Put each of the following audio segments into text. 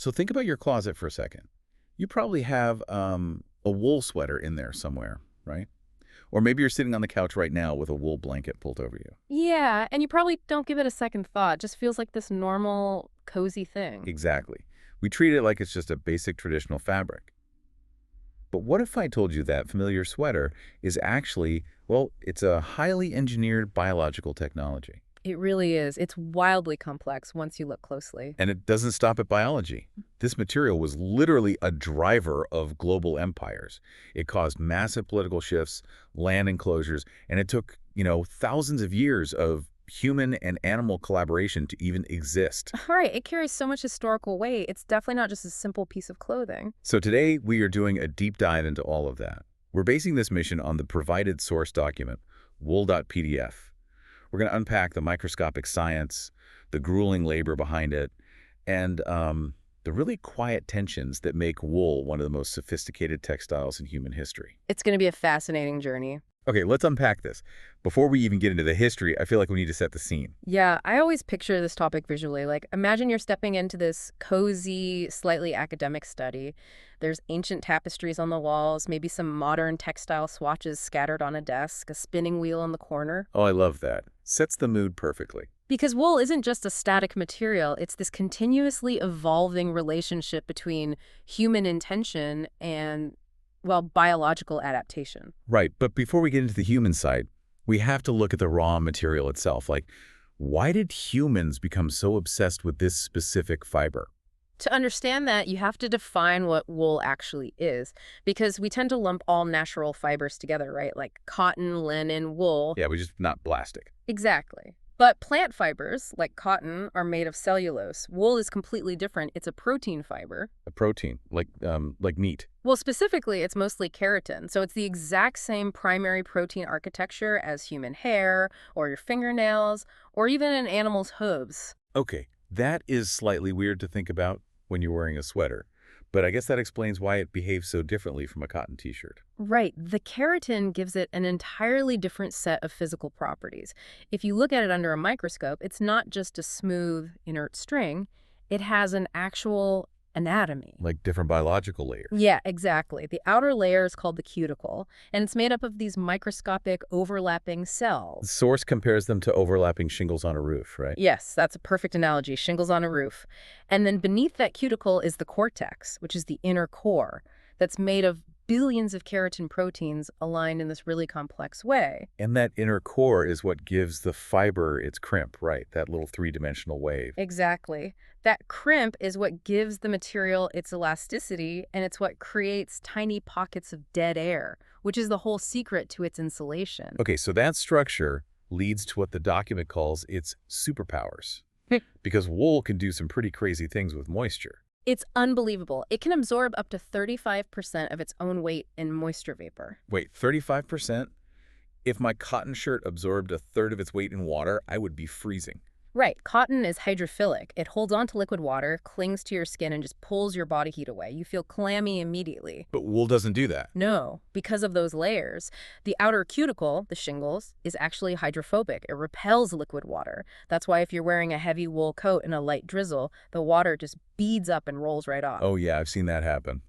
So think about your closet for a second. You probably have a wool sweater in there somewhere, right? Or maybe you're sitting on the couch right now with a wool blanket pulled over you. Yeah, and you probably don't give it a second thought. Just feels like this normal, cozy thing. Exactly. We treat it like it's just a basic traditional fabric. But what if I told you that familiar sweater is actually, well, it's a highly engineered biological technology. It really is. It's wildly complex once you look closely. And it doesn't stop at biology. This material was literally a driver of global empires. It caused massive political shifts, land enclosures, and it took, thousands of years of human and animal collaboration to even exist. Right, it carries so much historical weight. It's definitely not just a simple piece of clothing. So today we are doing a deep dive into all of that. We're basing this mission on the provided source document, wool.pdf. We're going to unpack the microscopic science, the grueling labor behind it, and the really quiet tensions that make wool one of the most sophisticated textiles in human history. It's going to be a fascinating journey. Okay, let's unpack this. Before we even get into the history, I feel like we need to set the scene. Yeah, I always picture this topic visually. Like, imagine you're stepping into this cozy, slightly academic study. There's ancient tapestries on the walls, maybe some modern textile swatches scattered on a desk, a spinning wheel in the corner. Oh, I love that. Sets the mood perfectly. Because wool isn't just a static material, it's this continuously evolving relationship between human intention and, well, biological adaptation. Right, but before we get into the human side, we have to look at the raw material itself. Like, why did humans become so obsessed with this specific fiber? To understand that, you have to define what wool actually is, because we tend to lump all natural fibers together, right? Like cotton, linen, wool. Yeah, we just not plastic. Exactly. But plant fibers, like cotton, are made of cellulose. Wool is completely different. It's a protein fiber. A protein, like meat. Well, specifically, it's mostly keratin. So it's the exact same primary protein architecture as human hair, or your fingernails, or even an animal's hooves. Okay, that is slightly weird to think about when you're wearing a sweater, but I guess that explains why it behaves so differently from a cotton t-shirt. Right. The keratin gives it an entirely different set of physical properties. If you look at it under a microscope, it's not just a smooth, inert string. It has an actual anatomy. Like different biological layers. Yeah, exactly. The outer layer is called the cuticle, and it's made up of these microscopic overlapping The cells. source compares them to overlapping shingles on a roof, right? Yes, that's a perfect analogy, shingles on a roof. And then beneath that cuticle is the cortex, which is the inner core, that's made of billions of keratin proteins aligned in this really complex way. And that inner core is what gives the fiber its crimp, right? That little three-dimensional wave. Exactly. That crimp is what gives the material its elasticity, and it's what creates tiny pockets of dead air, which is the whole secret to its insulation. Okay, so that structure leads to what the document calls its superpowers. Because wool can do some pretty crazy things with moisture. It's unbelievable. It can absorb up to 35% of its own weight in moisture vapor. Wait, 35%? If my cotton shirt absorbed a third of its weight in water, I would be freezing. Right. Cotton is hydrophilic. It holds on to liquid water, clings to your skin, and just pulls your body heat away. You feel clammy immediately. But wool doesn't do that. No, because of those layers. The outer cuticle, the shingles, is actually hydrophobic. It repels liquid water. That's why if you're wearing a heavy wool coat in a light drizzle, the water just beads up and rolls right off. Oh yeah, I've seen that happen.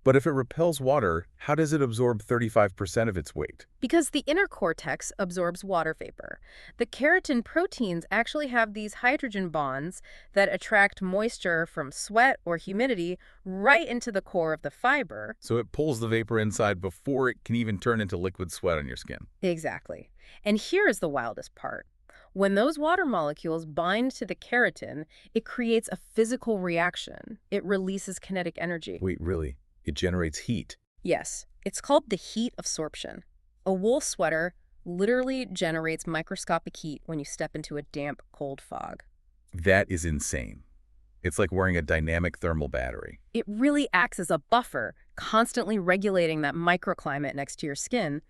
But if it repels water, how does it absorb 35% of its weight? Because the inner cortex absorbs water vapor. The keratin proteins actually have these hydrogen bonds that attract moisture from sweat or humidity right into the core of the fiber. So it pulls the vapor inside before it can even turn into liquid sweat on your skin. Exactly. And here is the wildest part. When those water molecules bind to the keratin, it creates a physical reaction. It releases kinetic energy. Wait, really? It generates heat. Yes, it's called the heat absorption. A wool sweater literally generates microscopic heat when you step into a damp, cold fog. That is insane. It's like wearing a dynamic thermal battery. It really acts as a buffer, constantly regulating that microclimate next to your skin.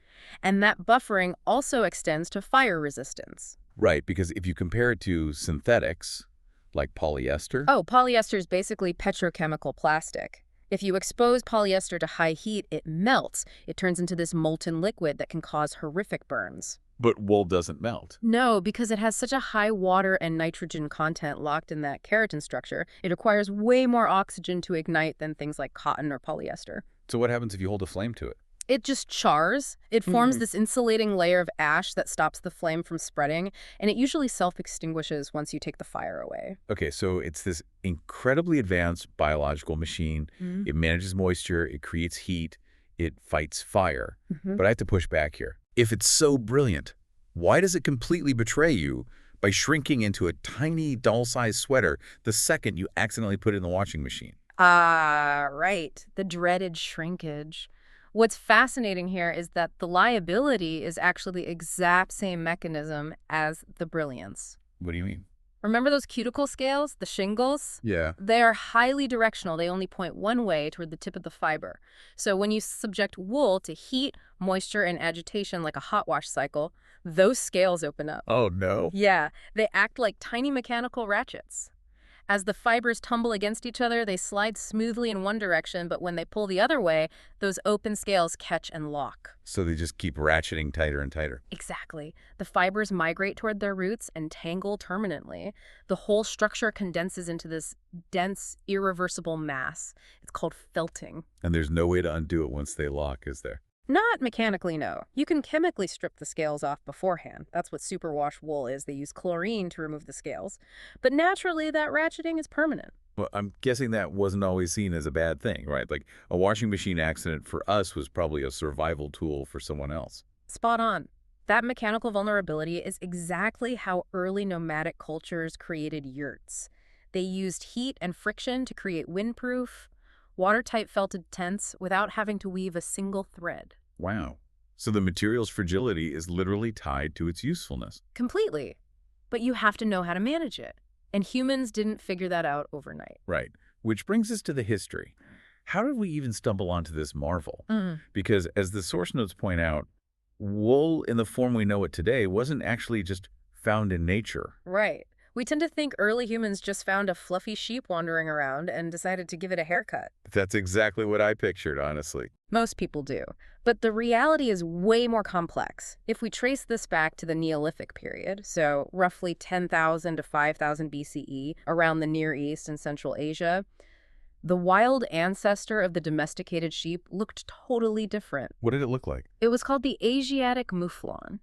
And that buffering also extends to fire resistance. Right, because if you compare it to synthetics, like polyester. Oh, polyester is basically petrochemical plastic. If you expose polyester to high heat, it melts. It turns into this molten liquid that can cause horrific burns. But wool doesn't melt. No, because it has such a high water and nitrogen content locked in that keratin structure, it requires way more oxygen to ignite than things like cotton or polyester. So what happens if you hold a flame to it? It just chars. It forms Mhm. this insulating layer of ash that stops the flame from spreading, and it usually self-extinguishes once you take the fire away. Okay, so it's this incredibly advanced biological machine. Mm-hmm. It manages moisture, it creates heat, it fights fire. Mm-hmm. But I have to push back here. If it's so brilliant, why does it completely betray you by shrinking into a tiny doll-sized sweater the second you accidentally put it in the washing machine? Ah, right. The dreaded shrinkage. What's fascinating here is that the liability is actually the exact same mechanism as the brilliance. What do you mean? Remember those cuticle scales, the shingles? Yeah. They are highly directional. They only point one way toward the tip of the fiber. So when you subject wool to heat, moisture, and agitation like a hot wash cycle, those scales open up. Oh, no. Yeah, they act like tiny mechanical ratchets. As the fibers tumble against each other, they slide smoothly in one direction, but when they pull the other way, those open scales catch and lock. So they just keep ratcheting tighter and tighter. Exactly. The fibers migrate toward their roots and tangle permanently. The whole structure condenses into this dense, irreversible mass. It's called felting. And there's no way to undo it once they lock, is there? Not mechanically, no. You can chemically strip the scales off beforehand. That's what superwash wool is. They use chlorine to remove the scales. But naturally, that ratcheting is permanent. Well, I'm guessing that wasn't always seen as a bad thing, right? Like a washing machine accident for us was probably a survival tool for someone else. Spot on. That mechanical vulnerability is exactly how early nomadic cultures created yurts. They used heat and friction to create windproof, watertight felted tents without having to weave a single thread. Wow. So the material's fragility is literally tied to its usefulness. Completely. But you have to know how to manage it. And humans didn't figure that out overnight. Right. Which brings us to the history. How did we even stumble onto this marvel? Mm. Because as the source notes point out, wool in the form we know it today wasn't actually just found in nature. Right. We tend to think early humans just found a fluffy sheep wandering around and decided to give it a haircut. That's exactly what I pictured, honestly. Most people do. But the reality is way more complex. If we trace this back to the Neolithic period, so roughly 10,000 to 5,000 BCE, around the Near East and Central Asia, the wild ancestor of the domesticated sheep looked totally different. What did it look like? It was called the Asiatic mouflon.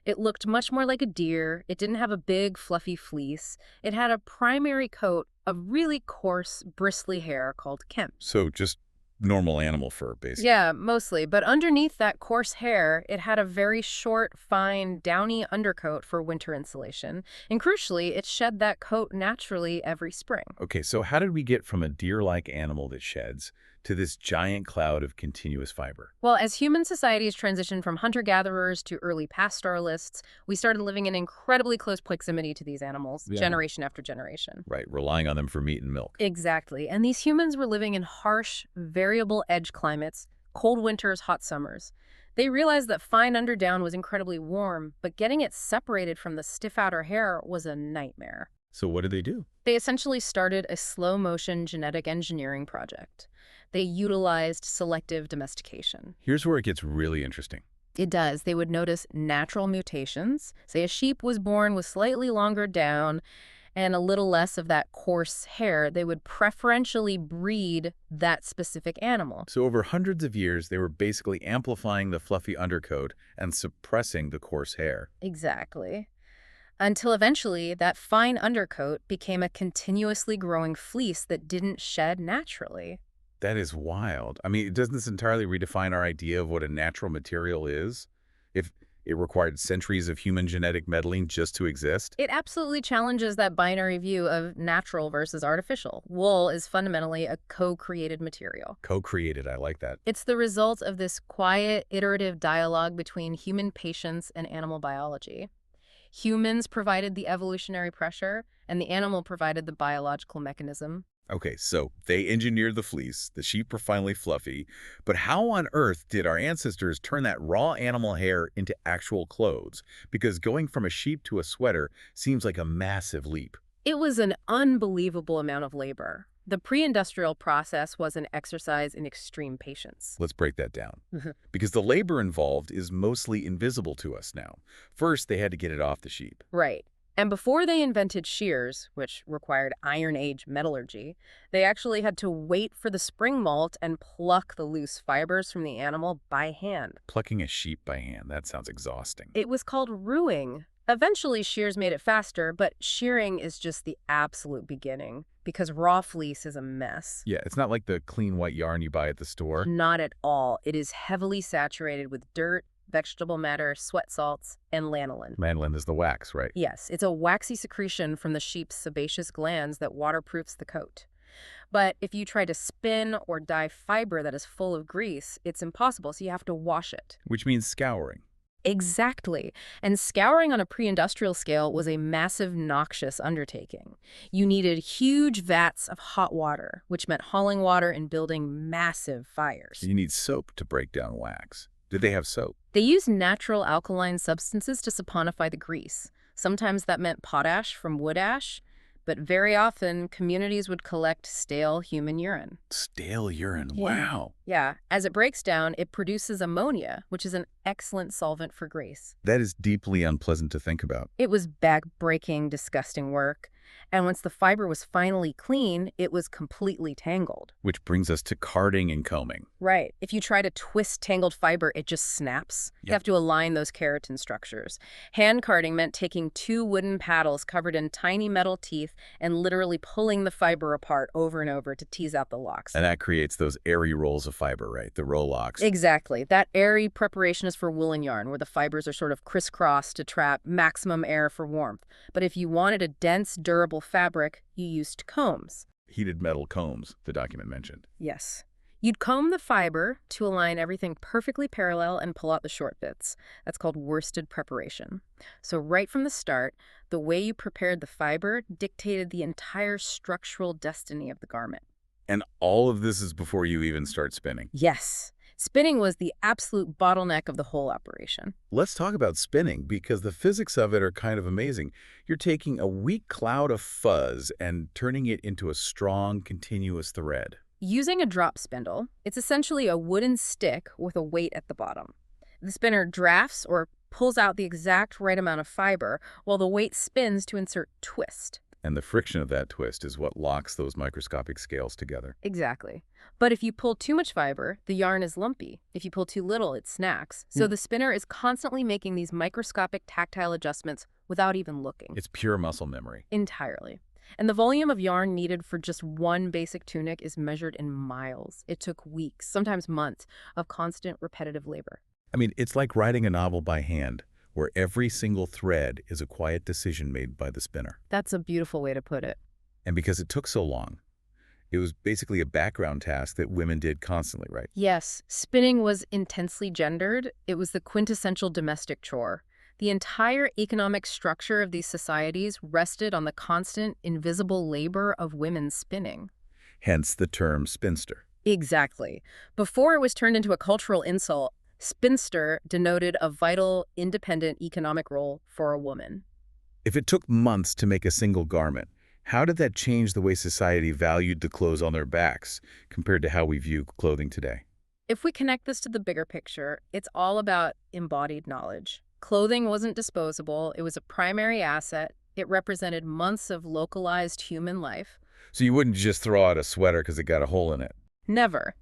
It looked much more like a deer. It didn't have a big, fluffy fleece. It had a primary coat of really coarse, bristly hair called kemp. So just normal animal fur, basically. Yeah, mostly. But underneath that coarse hair, it had a very short, fine, downy undercoat for winter insulation. And crucially, it shed that coat naturally every spring. Okay, so how did we get from a deer-like animal that sheds to this giant cloud of continuous fiber? Well, as human societies transitioned from hunter-gatherers to early pastoralists, we started living in incredibly close proximity to these animals, Yeah. generation after generation. Right, relying on them for meat and milk. Exactly. And these humans were living in harsh, variable edge climates, cold winters, hot summers. They realized that fine underdown was incredibly warm, but getting it separated from the stiff outer hair was a nightmare. So what did they do? They essentially started a slow-motion genetic engineering project. They utilized selective domestication. Here's where it gets really interesting. It does. They would notice natural mutations. Say a sheep was born with slightly longer down and a little less of that coarse hair. They would preferentially breed that specific animal. So over hundreds of years, they were basically amplifying the fluffy undercoat and suppressing the coarse hair. Exactly. Until eventually, that fine undercoat became a continuously growing fleece that didn't shed naturally. That is wild. I mean, doesn't this entirely redefine our idea of what a natural material is? If it required centuries of human genetic meddling just to exist? It absolutely challenges that binary view of natural versus artificial. Wool is fundamentally a co-created material. Co-created, I like that. It's the result of this quiet, iterative dialogue between human patience and animal biology. Humans provided the evolutionary pressure, and the animal provided the biological mechanism. Okay, so they engineered the fleece, the sheep were finally fluffy, but how on earth did our ancestors turn that raw animal hair into actual clothes? Because going from a sheep to a sweater seems like a massive leap. It was an unbelievable amount of labor. The pre-industrial process was an exercise in extreme patience. Let's break that down. Mhm. Because the labor involved is mostly invisible to us now. First, they had to get it off the sheep. Right. And before they invented shears, which required Iron Age metallurgy, they actually had to wait for the spring molt and pluck the loose fibers from the animal by hand. Plucking a sheep by hand, that sounds exhausting. It was called ruing. Eventually, shears made it faster, but shearing is just the absolute beginning because raw fleece is a mess. Yeah, it's not like the clean white yarn you buy at the store. Not at all. It is heavily saturated with dirt, vegetable matter, sweat salts, and lanolin. Lanolin is the wax, right? Yes, it's a waxy secretion from the sheep's sebaceous glands that waterproofs the coat. But if you try to spin or dye fiber that is full of grease, it's impossible, so you have to wash it. Which means scouring. Exactly. And scouring on a pre-industrial scale was a massive, noxious undertaking. You needed huge vats of hot water, which meant hauling water and building massive fires. You need soap to break down wax. Did they have soap? They used natural alkaline substances to saponify the grease. Sometimes that meant potash from wood ash, but very often communities would collect stale human urine. Stale urine, Yeah. wow. Yeah, as it breaks down, it produces ammonia, which is an excellent solvent for grease. That is deeply unpleasant to think about. It was back-breaking, disgusting work. And once the fiber was finally clean, it was completely tangled. Which brings us to carding and combing. Right. If you try to twist tangled fiber, it just snaps. You Yep. have to align those keratin structures. Hand carding meant taking two wooden paddles covered in tiny metal teeth and literally pulling the fiber apart over and over to tease out the locks. And that creates those airy rolls of fiber, right? The row locks. Exactly. That airy preparation is for woolen yarn, where the fibers are sort of crisscrossed to trap maximum air for warmth. But if you wanted a dense, durable fabric, you used combs. Heated metal combs, the document mentioned. Yes. You'd comb the fiber to align everything perfectly parallel and pull out the short bits. That's called worsted preparation. So right from the start, the way you prepared the fiber dictated the entire structural destiny of the garment. And all of this is before you even start spinning. Yes. Spinning was the absolute bottleneck of the whole operation. Let's talk about spinning, because the physics of it are kind of amazing. You're taking a weak cloud of fuzz and turning it into a strong, continuous thread. Using a drop spindle, it's essentially a wooden stick with a weight at the bottom. The spinner drafts or pulls out the exact right amount of fiber, while the weight spins to insert twist. And the friction of that twist is what locks those microscopic scales together. Exactly. But if you pull too much fiber, the yarn is lumpy. If you pull too little, it snags. So the spinner is constantly making these microscopic tactile adjustments without even looking. It's pure muscle memory. Entirely. And the volume of yarn needed for just one basic tunic is measured in miles. It took weeks, sometimes months, of constant repetitive labor. I mean, it's like writing a novel by hand, where every single thread is a quiet decision made by the spinner. That's a beautiful way to put it. And because it took so long, it was basically a background task that women did constantly, right? Yes, spinning was intensely gendered. It was the quintessential domestic chore. The entire economic structure of these societies rested on the constant, invisible labor of women spinning. Hence the term spinster. Exactly. Before it was turned into a cultural insult, spinster denoted a vital, independent economic role for a woman. If it took months to make a single garment, how did that change the way society valued the clothes on their backs compared to how we view clothing today? If we connect this to the bigger picture, it's all about embodied knowledge. Clothing wasn't disposable. It was a primary asset. It represented months of localized human life. So you wouldn't just throw out a sweater because it got a hole in it. Never.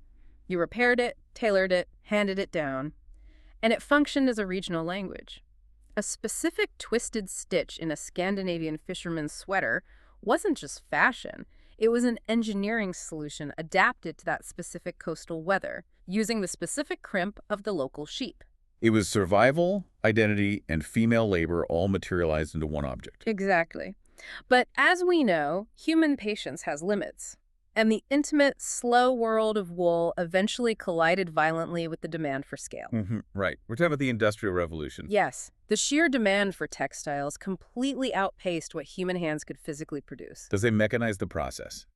You repaired it, tailored it, handed it down, and it functioned as a regional language. A specific twisted stitch in a Scandinavian fisherman's sweater wasn't just fashion. It was an engineering solution adapted to that specific coastal weather, using the specific crimp of the local sheep. It was survival, identity, and female labor all materialized into one object. Exactly. But as we know, human patience has limits. And the intimate, slow world of wool eventually collided violently with the demand for scale. Right. We're talking about the Industrial Revolution. Yes, the sheer demand for textiles completely outpaced what human hands could physically produce. Does they mechanize the process?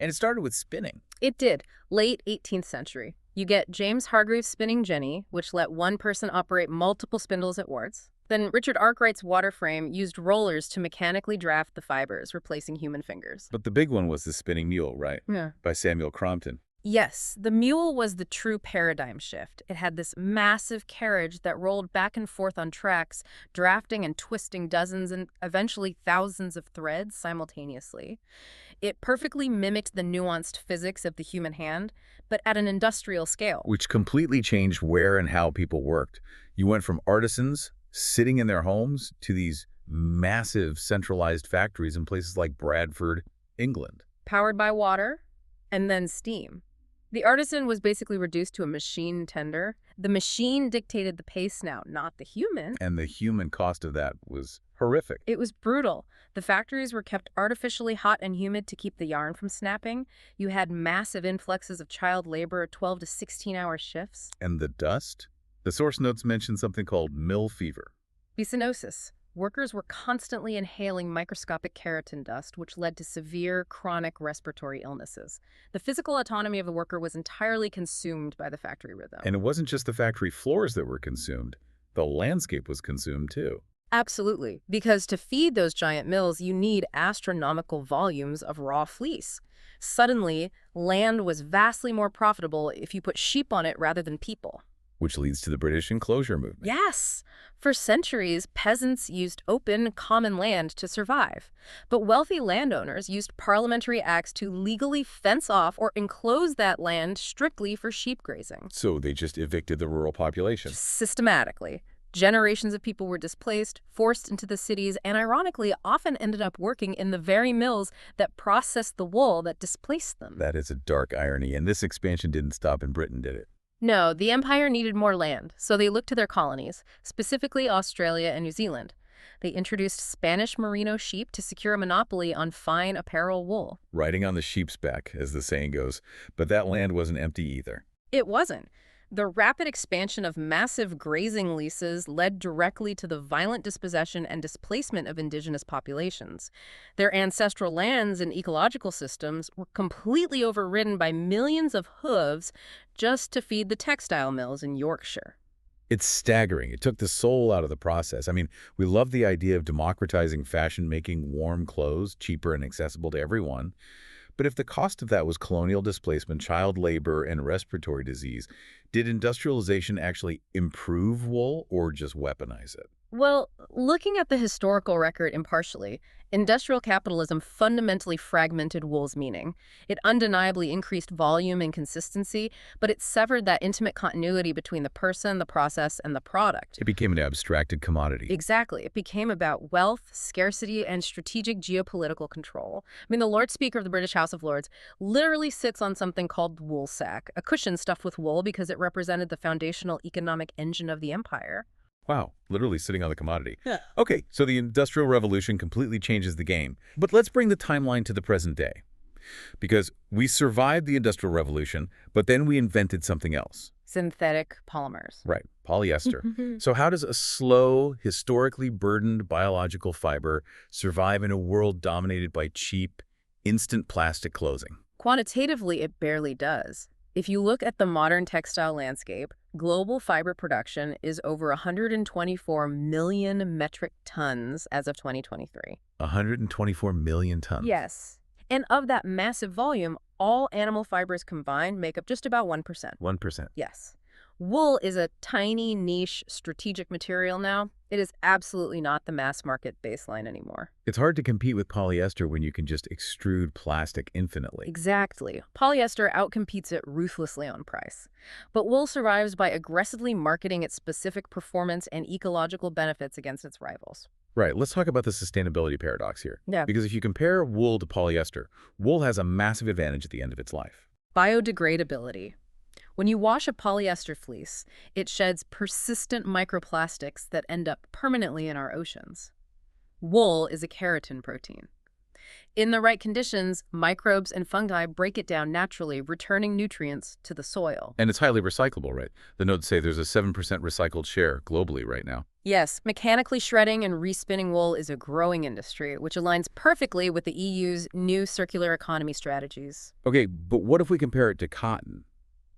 And it started with spinning. It did, late 18th century. You get James Hargreaves' spinning jenny, which let one person operate multiple spindles at once. Then Richard Arkwright's water frame used rollers to mechanically draft the fibers, replacing human fingers. But the big one was the spinning mule, right? Yeah. By Samuel Crompton. Yes, the mule was the true paradigm shift. It had this massive carriage that rolled back and forth on tracks, drafting and twisting dozens and eventually thousands of threads simultaneously. It perfectly mimicked the nuanced physics of the human hand, but at an industrial scale. Which completely changed where and how people worked. You went from artisans sitting in their homes to these massive centralized factories in places like Bradford, England. Powered by water and then steam. The artisan was basically reduced to a machine tender. The machine dictated the pace now, not the human. And the human cost of that was horrific. It was brutal. The factories were kept artificially hot and humid to keep the yarn from snapping. You had massive influxes of child labor, 12 to 16-hour shifts. And the dust? The source notes mention something called mill fever. Bisonosis. Workers were constantly inhaling microscopic keratin dust, which led to severe chronic respiratory illnesses. The physical autonomy of the worker was entirely consumed by the factory rhythm. And it wasn't just the factory floors that were consumed. The landscape was consumed too. Absolutely, because to feed those giant mills, you need astronomical volumes of raw fleece. Suddenly, land was vastly more profitable if you put sheep on it rather than people. Which leads to the British enclosure movement. Yes! For centuries, peasants used open, common land to survive. But wealthy landowners used parliamentary acts to legally fence off or enclose that land strictly for sheep grazing. So they just evicted the rural population. Systematically. Generations of people were displaced, forced into the cities, and ironically often ended up working in the very mills that processed the wool that displaced them. That is a dark irony, and this expansion didn't stop in Britain, did it? No, the empire needed more land, so they looked to their colonies, specifically Australia and New Zealand. They introduced Spanish merino sheep to secure a monopoly on fine apparel wool. Riding on the sheep's back, as the saying goes. But that land wasn't empty either. It wasn't. The rapid expansion of massive grazing leases led directly to the violent dispossession and displacement of indigenous populations. Their ancestral lands and ecological systems were completely overridden by millions of hooves just to feed the textile mills in Yorkshire. It's staggering. It took the soul out of the process. I mean, we love the idea of democratizing fashion, making warm clothes cheaper and accessible to everyone. But if the cost of that was colonial displacement, child labor, and respiratory disease, did industrialization actually improve wool or just weaponize it? Well, looking at the historical record impartially, industrial capitalism fundamentally fragmented wool's meaning. It undeniably increased volume and consistency, but it severed that intimate continuity between the person, the process, and the product. It became an abstracted commodity. Exactly. It became about wealth, scarcity, and strategic geopolitical control. I mean, the Lord Speaker of the British House of Lords literally sits on something called the wool sack, a cushion stuffed with wool because it represented the foundational economic engine of the empire. Wow, literally sitting on the commodity. Yeah. Okay, so the Industrial Revolution completely changes the game. But let's bring the timeline to the present day. Because we survived the Industrial Revolution, but then we invented something else. Synthetic polymers. Right, polyester. So how does a slow, historically burdened biological fiber survive in a world dominated by cheap, instant plastic clothing? Quantitatively, it barely does. If you look at the modern textile landscape, global fiber production is over 124 million metric tons as of 2023. 124 million tons. Yes. And of that massive volume, all animal fibers combined make up just about 1%. 1%. Yes. Wool is a tiny, niche, strategic material now. It is absolutely not the mass market baseline anymore. It's hard to compete with polyester when you can just extrude plastic infinitely. Exactly. Polyester outcompetes it ruthlessly on price. But wool survives by aggressively marketing its specific performance and ecological benefits against its rivals. Right, let's talk about the sustainability paradox here. Yeah. Because if you compare wool to polyester, wool has a massive advantage at the end of its life. Biodegradability. When you wash a polyester fleece, it sheds persistent microplastics that end up permanently in our oceans. Wool is a keratin protein. In the right conditions, microbes and fungi break it down naturally, returning nutrients to the soil. And it's highly recyclable, right? The notes say there's a 7% recycled share globally right now. Yes, mechanically shredding and respinning wool is a growing industry, which aligns perfectly with the EU's new circular economy strategies. Okay, but what if we compare it to cotton?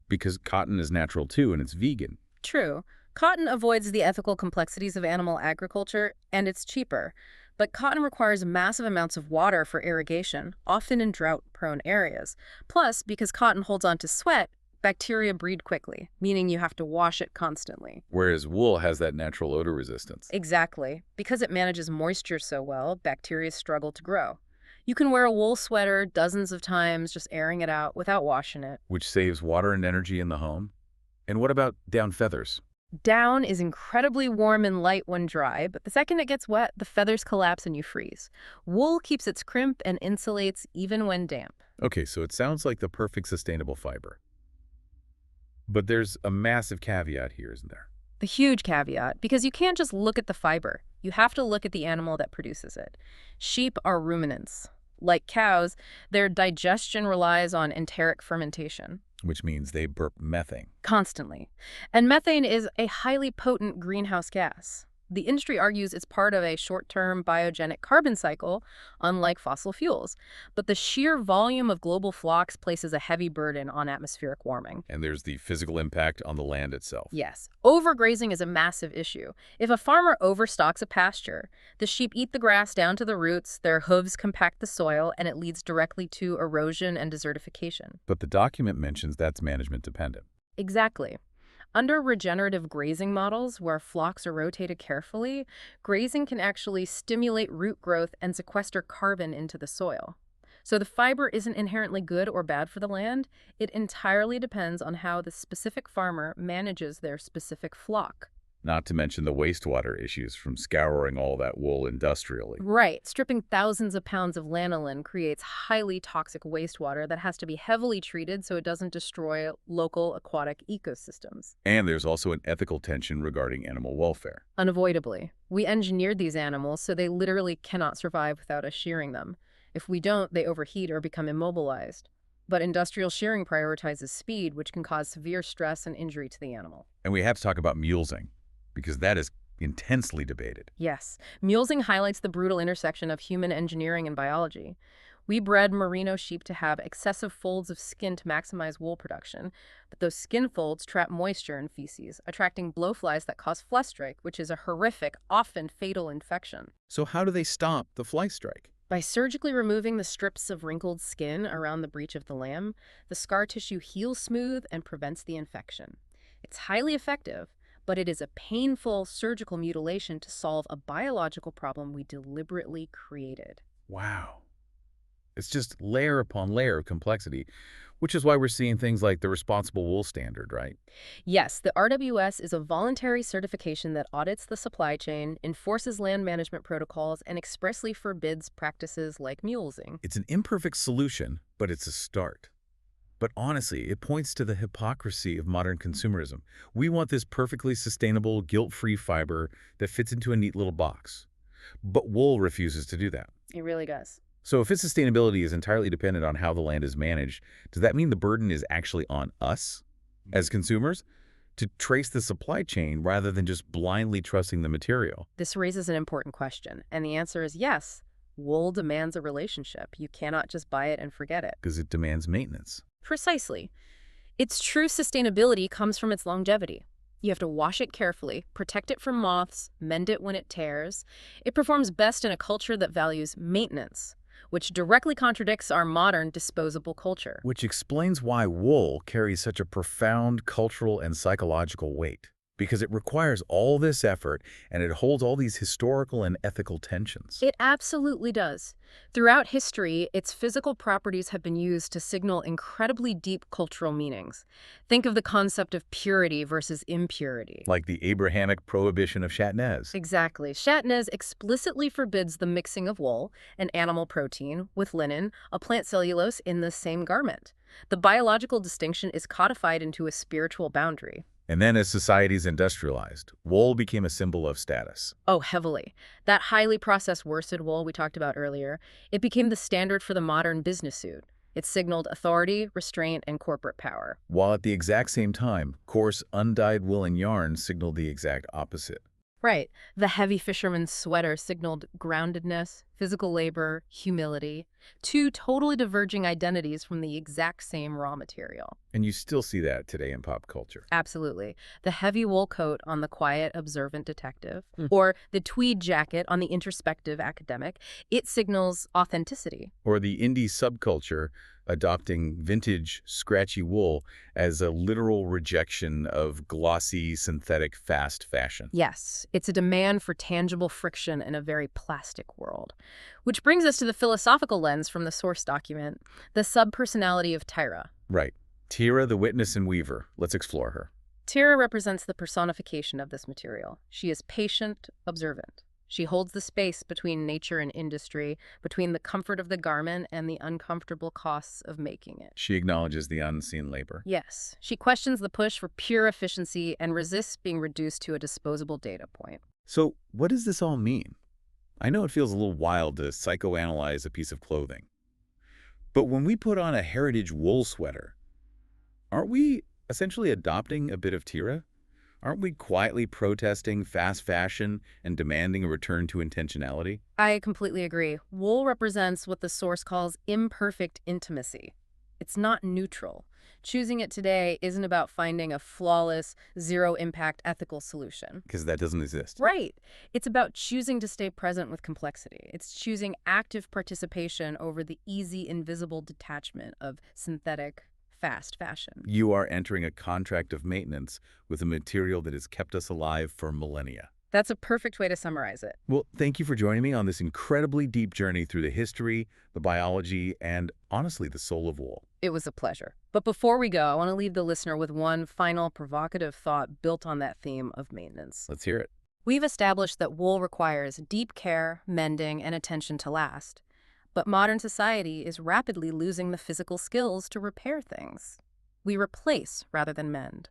Because cotton is natural too and it's vegan. True. Cotton avoids the ethical complexities of animal agriculture, and it's cheaper. But cotton requires massive amounts of water for irrigation, often in drought-prone areas. Plus, because cotton holds on to sweat, bacteria breed quickly, meaning you have to wash it constantly. Whereas wool has that natural odor resistance, Exactly. Because it manages moisture so well, bacteria struggle to grow. You can wear a wool sweater dozens of times just airing it out without washing it. which saves water and energy in the home. And what about down feathers? Down is incredibly warm and light when dry, but the second it gets wet, the feathers collapse and you freeze. Wool keeps its crimp and insulates even when damp. Okay, so it sounds like the perfect sustainable fiber. But there's a massive caveat here, isn't there? The huge caveat, because you can't just look at the fiber. You have to look at the animal that produces it. Sheep are ruminants. Like cows, their digestion relies on enteric fermentation. Which means they burp methane. Constantly. And methane is a highly potent greenhouse gas. The industry argues it's part of a short-term biogenic carbon cycle, unlike fossil fuels. But the sheer volume of global flocks places a heavy burden on atmospheric warming. And there's the physical impact on the land itself. Yes, overgrazing is a massive issue. If a farmer overstocks a pasture, the sheep eat the grass down to the roots, their hooves compact the soil, and it leads directly to erosion and desertification. But the document mentions that's management dependent. Exactly. Under regenerative grazing models, where flocks are rotated carefully, grazing can actually stimulate root growth and sequester carbon into the soil. So the fiber isn't inherently good or bad for the land. It entirely depends on how the specific farmer manages their specific flock. Not to mention the wastewater issues from scouring all that wool industrially. Right. Stripping thousands of pounds of lanolin creates highly toxic wastewater that has to be heavily treated so it doesn't destroy local aquatic ecosystems. And there's also an ethical tension regarding animal welfare. Unavoidably. We engineered these animals so they literally cannot survive without us shearing them. If we don't, they overheat or become immobilized. But industrial shearing prioritizes speed, which can cause severe stress and injury to the animal. And we have to talk about mulesing, because that is intensely debated. Yes, mulesing highlights the brutal intersection of human engineering and biology. We bred merino sheep to have excessive folds of skin to maximize wool production, but those skin folds trap moisture in feces, attracting blowflies that cause fly strike, which is a horrific, often fatal infection. So how do they stop the fly strike? By surgically removing the strips of wrinkled skin around the breech of the lamb, the scar tissue heals smooth and prevents the infection. It's highly effective, but it is a painful surgical mutilation to solve a biological problem we deliberately created. Wow. It's just layer upon layer of complexity, which is why we're seeing things like the Responsible Wool Standard, right? Yes, the RWS is a voluntary certification that audits the supply chain, enforces land management protocols, and expressly forbids practices like mulesing. It's an imperfect solution, but it's a start. But honestly, it points to the hypocrisy of modern consumerism. We want this perfectly sustainable, guilt-free fiber that fits into a neat little box. But wool refuses to do that. It really does. So if its sustainability is entirely dependent on how the land is managed, does that mean the burden is actually on us, as consumers, to trace the supply chain rather than just blindly trusting the material? This raises an important question, and the answer is yes. Wool demands a relationship. You cannot just buy it and forget it. Because it demands maintenance. Precisely. Its true sustainability comes from its longevity. You have to wash it carefully, protect it from moths, mend it when it tears. It performs best in a culture that values maintenance, which directly contradicts our modern disposable culture. Which explains why wool carries such a profound cultural and psychological weight. Because it requires all this effort, and it holds all these historical and ethical tensions. It absolutely does. Throughout history, its physical properties have been used to signal incredibly deep cultural meanings. Think of the concept of purity versus impurity. Like the Abrahamic prohibition of chatnez. Exactly. Chatnez explicitly forbids the mixing of wool, an animal protein, with linen, a plant cellulose, in the same garment. The biological distinction is codified into a spiritual boundary. And then as societies industrialized, wool became a symbol of status. Oh, heavily. That highly processed worsted wool we talked about earlier, it became the standard for the modern business suit. It signaled authority, restraint, and corporate power. While at the exact same time, coarse, undyed woolen yarn signaled the exact opposite. Right. The heavy fisherman's sweater signaled groundedness, Physical labor, humility, two totally diverging identities from the exact same raw material. And you still see that today in pop culture. Absolutely. The heavy wool coat on the quiet, observant detective, or the tweed jacket on the introspective academic, it signals authenticity. Or the indie subculture adopting vintage, scratchy wool as a literal rejection of glossy, synthetic, fast fashion. Yes, it's a demand for tangible friction in a very plastic world. Which brings us to the philosophical lens from the source document, the subpersonality of Tyra. Right. Tira, the witness and weaver. Let's explore her. Tyra represents the personification of this material. She is patient, observant. She holds the space between nature and industry, between the comfort of the garment and the uncomfortable costs of making it. She acknowledges the unseen labor. Yes, she questions the push for pure efficiency and resists being reduced to a disposable data point. So what does this all mean? I know it feels a little wild to psychoanalyze a piece of clothing. But when we put on a heritage wool sweater, aren't we essentially adopting a bit of Tira? Aren't we quietly protesting fast fashion and demanding a return to intentionality? I completely agree. Wool represents what the source calls imperfect intimacy. It's not neutral. Choosing it today isn't about finding a flawless, zero-impact ethical solution. Because that doesn't exist. Right. It's about choosing to stay present with complexity. It's choosing active participation over the easy, invisible detachment of synthetic, fast fashion. You are entering a contract of maintenance with a material that has kept us alive for millennia. That's a perfect way to summarize it. Well, thank you for joining me on this incredibly deep journey through the history, the biology, and honestly, the soul of wool. It was a pleasure. But before we go, I want to leave the listener with one final provocative thought built on that theme of maintenance. Let's hear it. We've established that wool requires deep care, mending, and attention to last. But modern society is rapidly losing the physical skills to repair things. We replace rather than mend.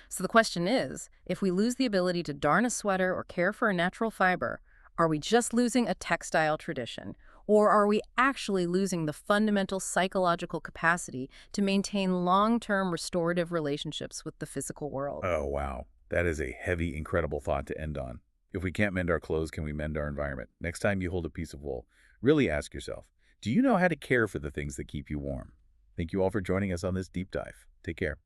So the question is, if we lose the ability to darn a sweater or care for a natural fiber, are we just losing a textile tradition? Or are we actually losing the fundamental psychological capacity to maintain long-term restorative relationships with the physical world? Oh, wow. That is a heavy, incredible thought to end on. If we can't mend our clothes, can we mend our environment? Next time you hold a piece of wool, really ask yourself, do you know how to care for the things that keep you warm? Thank you all for joining us on this deep dive. Take care.